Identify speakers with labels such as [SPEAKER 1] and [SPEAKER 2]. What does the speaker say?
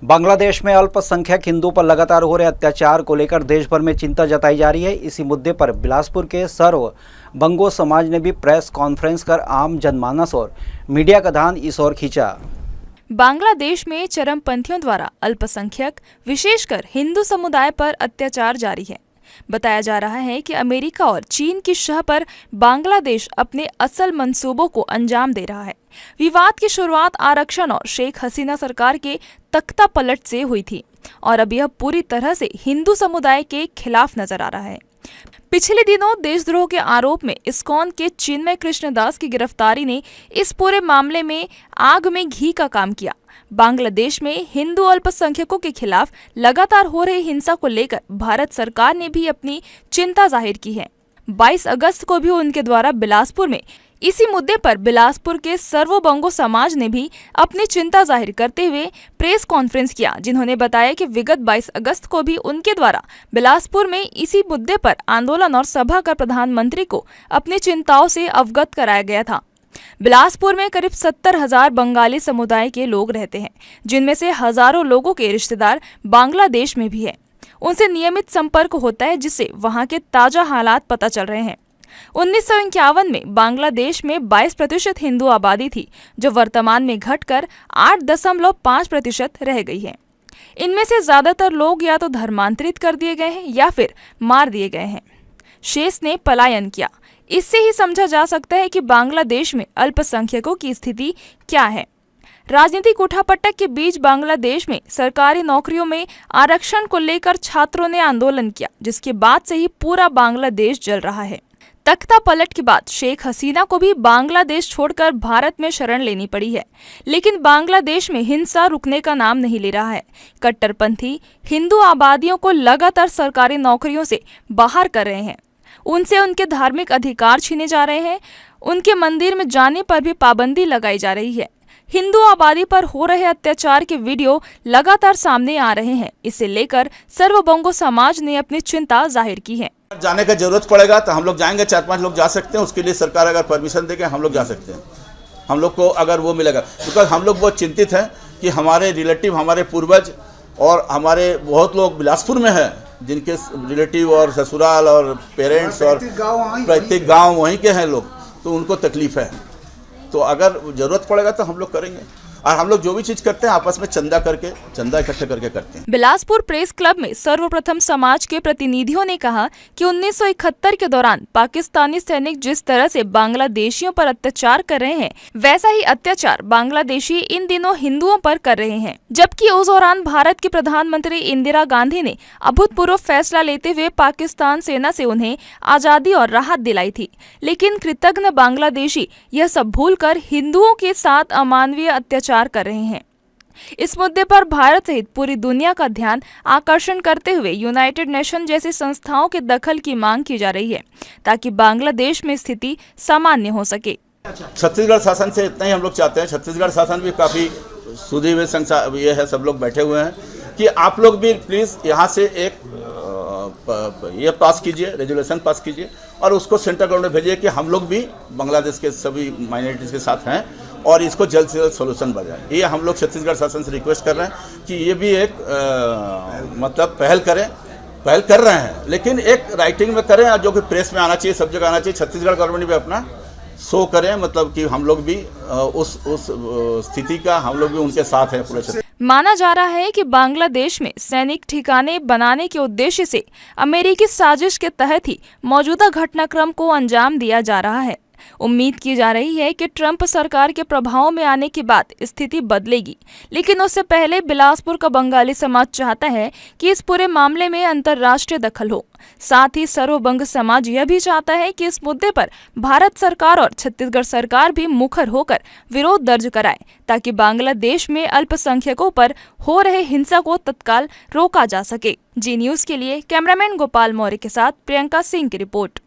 [SPEAKER 1] बांग्लादेश में अल्पसंख्यक हिंदुओं पर लगातार हो रहे अत्याचार को लेकर देश भर में चिंता जताई जा रही है। इसी मुद्दे पर बिलासपुर के सर्व बंगो समाज ने भी प्रेस कॉन्फ्रेंस कर आम जनमानस और मीडिया का ध्यान इस ओर खींचा।
[SPEAKER 2] बांग्लादेश में चरमपंथियों द्वारा अल्पसंख्यक विशेषकर हिंदू समुदाय पर अत्याचार जारी है। बताया जा रहा है कि अमेरिका और चीन की शह पर बांग्लादेश अपने असल मंसूबों को अंजाम दे रहा है। विवाद की शुरुआत आरक्षण और शेख हसीना सरकार के तख्ता पलट से हुई थी और अब यह पूरी तरह से हिंदू समुदाय के खिलाफ नजर आ रहा है। पिछले दिनों देशद्रोह के आरोप में इस्कॉन के चिन्मय कृष्णदास की गिरफ्तारी ने इस पूरे मामले में आग में घी का काम किया। बांग्लादेश में हिंदू अल्पसंख्यकों के खिलाफ लगातार हो रही हिंसा को लेकर भारत सरकार ने भी अपनी चिंता जाहिर की है। 22 अगस्त को भी उनके द्वारा बिलासपुर में इसी मुद्दे पर बिलासपुर के सर्व बंगो समाज ने भी अपनी चिंता जाहिर करते हुए प्रेस कॉन्फ्रेंस किया, जिन्होंने बताया कि विगत 22 अगस्त को भी उनके द्वारा बिलासपुर में इसी मुद्दे पर आंदोलन और सभा कर प्रधानमंत्री को अपनी चिंताओं से अवगत कराया गया था। बिलासपुर में करीब 70,000 बंगाली समुदाय के लोग रहते हैं, जिनमें से हजारों लोगों के रिश्तेदार बांग्लादेश में भी है। उनसे नियमित संपर्क होता है, जिससे वहां के ताजा हालात पता चल रहे हैं। 1951 में बांग्लादेश में 22% हिंदू आबादी थी, जो वर्तमान में घटकर 8.5% रह गई है। इनमें से ज्यादातर लोग या तो धर्मांतरित कर दिए गए हैं या फिर मार दिए गए हैं। शेष ने पलायन किया। इससे ही समझा जा सकता है कि बांग्लादेश में अल्पसंख्यकों की स्थिति क्या है। राजनीतिक उठापटक के बीच बांग्लादेश में सरकारी नौकरियों में आरक्षण को लेकर छात्रों ने आंदोलन किया, जिसके बाद से ही पूरा बांग्लादेश जल रहा है। तख्ता पलट के बाद शेख हसीना को भी बांग्लादेश छोड़कर भारत में शरण लेनी पड़ी है, लेकिन बांग्लादेश में हिंसा रुकने का नाम नहीं ले रहा है। कट्टरपंथी हिंदू आबादियों को लगातार सरकारी नौकरियों से बाहर कर रहे हैं, उनसे उनके धार्मिक अधिकार छीने जा रहे हैं, उनके मंदिर में जाने पर भी पाबंदी लगाई जा रही है। हिंदू आबादी पर हो रहे अत्याचार के वीडियो लगातार सामने आ रहे हैं। इसे लेकर सर्व बंगो समाज ने अपनी चिंता जाहिर की है।
[SPEAKER 3] जाने का जरूरत पड़ेगा तो हम लोग जाएंगे, 4-5 लोग जा सकते हैं। उसके लिए सरकार अगर परमिशन देगा हम लोग जा सकते हैं। हम लोग को अगर वो मिलेगा, बिकॉज हम लोग बहुत चिंतित हैं कि हमारे रिलेटिव, हमारे पूर्वज और हमारे बहुत लोग बिलासपुर में हैं, जिनके रिलेटिव और ससुराल और पेरेंट्स और प्रत्येक गांव वहीं के हैं लोग, तो उनको तकलीफ है। तो अगर ज़रूरत पड़ेगा तो हम लोग करेंगे, और हम लोग जो भी चीज करते हैं आपस में चंदा इकट्ठे करके करते हैं।
[SPEAKER 2] बिलासपुर प्रेस क्लब में सर्वप्रथम समाज के प्रतिनिधियों ने कहा कि 1971 के दौरान पाकिस्तानी सैनिक जिस तरह से बांग्लादेशियों पर अत्याचार कर रहे हैं, वैसा ही अत्याचार बांग्लादेशी इन दिनों हिंदुओं पर कर रहे हैं। जबकि उस दौरान भारत की प्रधानमंत्री इंदिरा गांधी ने अभूतपूर्व फैसला लेते हुए पाकिस्तान सेना से उन्हें आजादी और राहत दिलाई थी, लेकिन कृतज्ञ बांग्लादेशी यह सब भूलकर हिंदुओं के साथ अमानवीय अत्याचार कर रहे हैं। इस मुद्दे पर भारत सहित पूरी दुनिया का ध्यान आकर्षण करते हुए यूनाइटेड नेशन जैसी संस्थाओं के दखल की मांग की जा रही है, ताकि बांग्लादेश में स्थिति सामान्य हो सके।
[SPEAKER 3] छत्तीसगढ़ शासन से इतना ही हम लोग चाहते हैं। छत्तीसगढ़ शासन भी काफी सुधे हुए संसार ये है, सब लोग बैठे हुए हैं कि आप लोग भी प्लीज यहाँ से एक ये पास कीजिए, रेजोल्यूशन पास कीजिए और उसको सेंट्रल गवर्नमेंट में भेजिए कि हम लोग भी बांग्लादेश के सभी माइनॉरिटीज के साथ हैं और इसको जल्द से जल्द सोल्यूशन बन जाए। ये हम लोग छत्तीसगढ़ शासन से रिक्वेस्ट कर रहे हैं कि ये भी एक मतलब पहल कर रहे हैं, लेकिन एक राइटिंग में करें और जो कि प्रेस में आना चाहिए, सब जगह आना चाहिए। छत्तीसगढ़ गवर्नमेंट भी अपना शो करें, मतलब कि हम लोग भी उस स्थिति का हम लोग भी उनके साथ हैं पूरे।
[SPEAKER 2] माना जा रहा है कि बांग्लादेश में सैनिक ठिकाने बनाने के उद्देश्य से अमेरिकी साजिश के तहत ही मौजूदा घटनाक्रम को अंजाम दिया जा रहा है। उम्मीद की जा रही है कि ट्रंप सरकार के प्रभाव में आने के बाद स्थिति बदलेगी, लेकिन उससे पहले बिलासपुर का बंगाली समाज चाहता है कि इस पूरे मामले में अंतर्राष्ट्रीय दखल हो। साथ ही सर्वबंग समाज यह भी चाहता है कि इस मुद्दे पर भारत सरकार और छत्तीसगढ़ सरकार भी मुखर होकर विरोध दर्ज कराए, ताकि बांग्लादेश में अल्पसंख्यकों पर हो रहे हिंसा को तत्काल रोका जा सके। जी न्यूज के लिए कैमरामैन गोपाल मौर्य के साथ प्रियंका सिंह की रिपोर्ट।